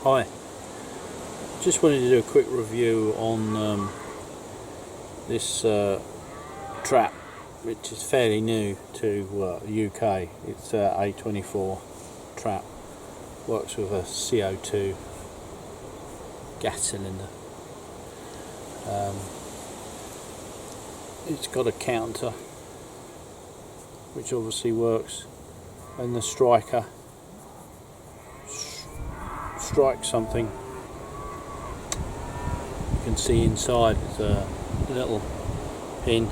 Hi, just wanted to do a quick review on this trap, which is fairly new to the UK. It's A24 Trap, works with a CO2 gas cylinder. It's got a counter which obviously works, and the striker strikes something. You can see inside there's a little pin.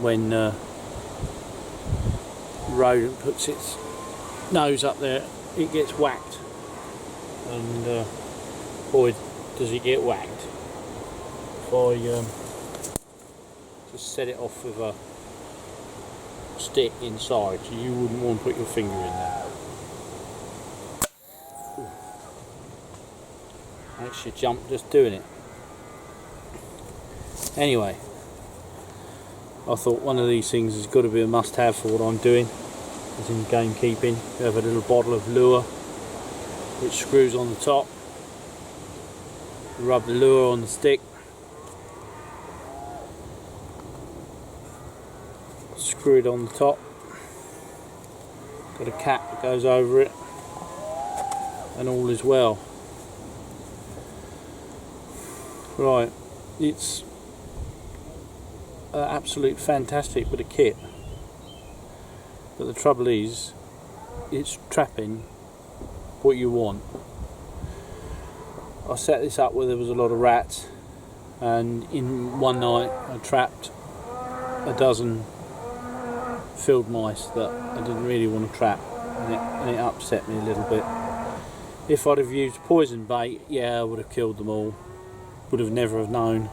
When rodent puts its nose up there, it gets whacked, and boy does it get whacked. If I just set it off with a stick inside, so you wouldn't want to put your finger in there. Actually jumped just doing it. Anyway, I thought one of these things has got to be a must-have for what I'm doing, as in gamekeeping. You have a little bottle of lure which screws on the top. You rub the lure on the stick, screw it on the top, got a cap that goes over it, and all is well. Right, it's absolute fantastic bit of kit, but the trouble is, it's trapping what you want. I set this up where there was a lot of rats, and in one night I trapped a dozen field mice that I didn't really want to trap, and it upset me a little bit. If I'd have used poison bait, yeah, I would have killed them all. Would have never have known.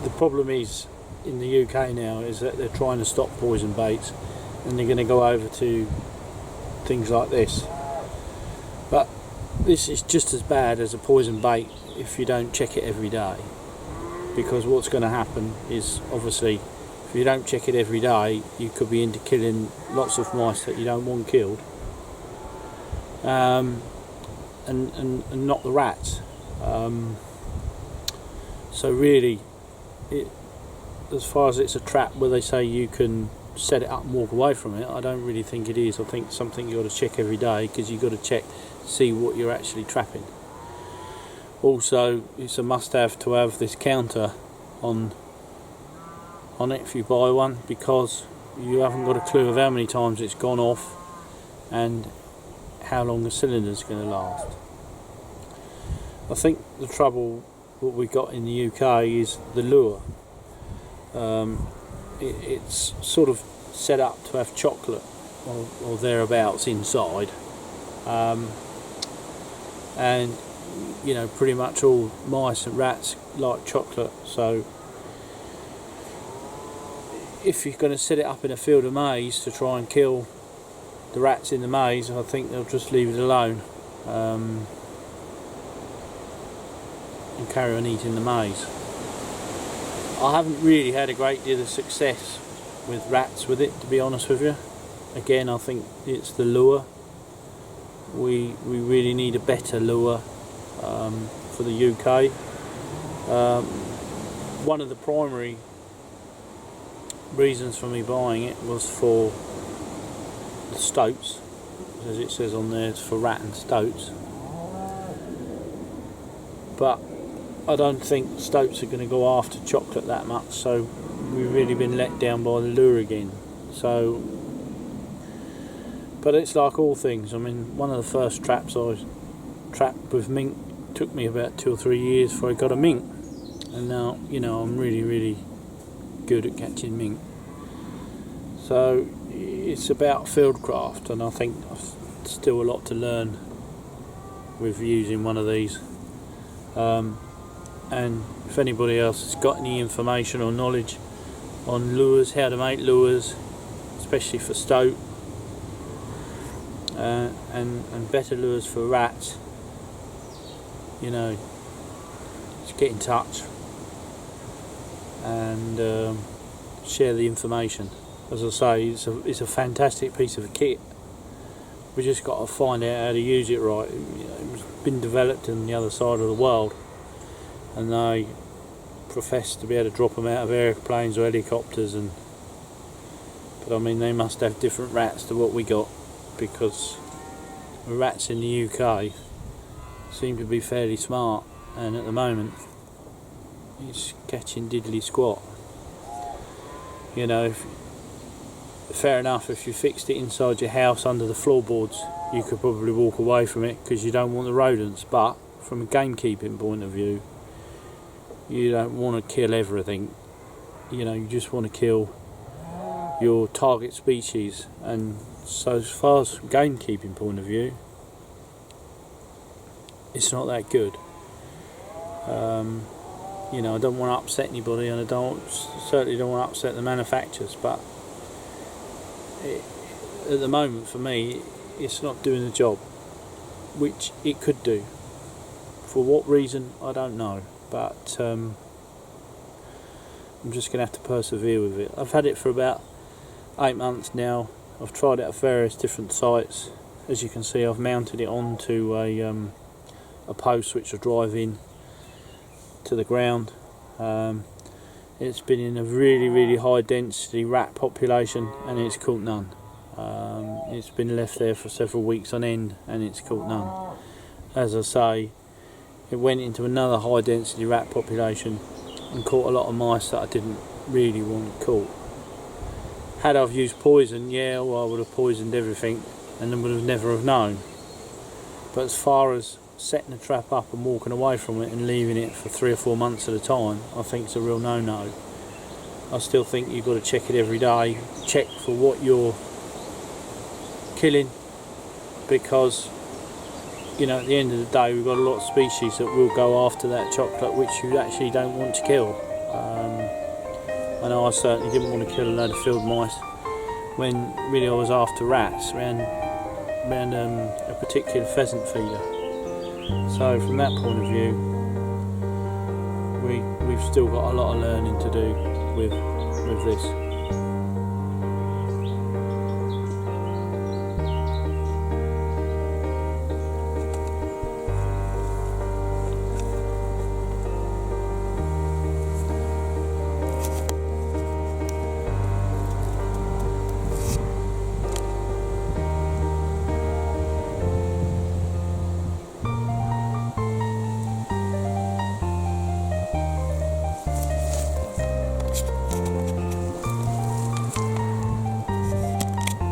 The problem is in the UK now is that they're trying to stop poison baits, and they're going to go over to things like this. But this is just as bad as a poison bait if you don't check it every day, because what's going to happen is, obviously, if you don't check it every day, you could be into killing lots of mice that you don't want killed. And not the rats. So really, as far as it's a trap where they say you can set it up and walk away from it, I don't really think it is. I think it's something you've got to check every day, because you've got to check to see what you're actually trapping. Also, it's a must-have to have this counter on it if you buy one, because you haven't got a clue of how many times it's gone off and how long the cylinder's going to last. I think the trouble what we got in the UK is the lure. It's sort of set up to have chocolate or thereabouts inside, and you know, pretty much all mice and rats like chocolate. So if you're going to set it up in a field of maize to try and kill the rats in the maze, I think they'll just leave it alone and carry on eating the maize. I haven't really had a great deal of success with rats with it, to be honest with you. Again, I think it's the lure. We really need a better lure for the UK. One of the primary reasons for me buying it was for the stoats, as it says on there, it's for rat and stoats. But I don't think stoats are going to go after chocolate that much, so we've really been let down by the lure again. So, but it's like all things. I mean, one of the first traps I trapped with mink took me about 2 or 3 years before I got a mink, and now, you know, I'm really good at catching mink. So it's about fieldcraft, and I think I've still a lot to learn with using one of these. And if anybody else has got any information or knowledge on lures, how to make lures, especially for stoat, and better lures for rats, you know, just get in touch and share the information. as I say, it's a fantastic piece of kit. We just got to find out how to use it right. It's been developed in the other side of the world, and they profess to be able to drop them out of airplanes or helicopters, but I mean, they must have different rats to what we got, because the rats in the UK seem to be fairly smart, and at the moment it's catching diddly squat. You know, fair enough, if you fixed it inside your house under the floorboards, you could probably walk away from it because you don't want the rodents, but from a gamekeeping point of view, you don't want to kill everything. You know, you just want to kill your target species, and so as far as gamekeeping point of view, it's not that good. You know, I don't want to upset anybody, and I certainly don't want to upset the manufacturers, but at the moment, for me, it's not doing the job, which it could do. For what reason, I don't know, but I'm just going to have to persevere with it. I've had it for about 8 months now. I've tried it at various different sites. As you can see, I've mounted it onto a post which will drive in to the ground. It's been in a really high density rat population, and it's caught none. It's been left there for several weeks on end, and it's caught none. As I say, it went into another high density rat population and caught a lot of mice that I didn't really want caught. Had I used poison, yeah, well, I would have poisoned everything and then would have never have known. But as far as setting a trap up and walking away from it and leaving it for 3 or 4 months at a time, I think it's a real no-no. I still think you've got to check it every day, check for what you're killing, because, you know, at the end of the day, we've got a lot of species that will go after that chocolate which you actually don't want to kill. I know I certainly didn't want to kill a load of field mice when really I was after rats around a particular pheasant feeder. So from that point of view, we've still got a lot of learning to do with this.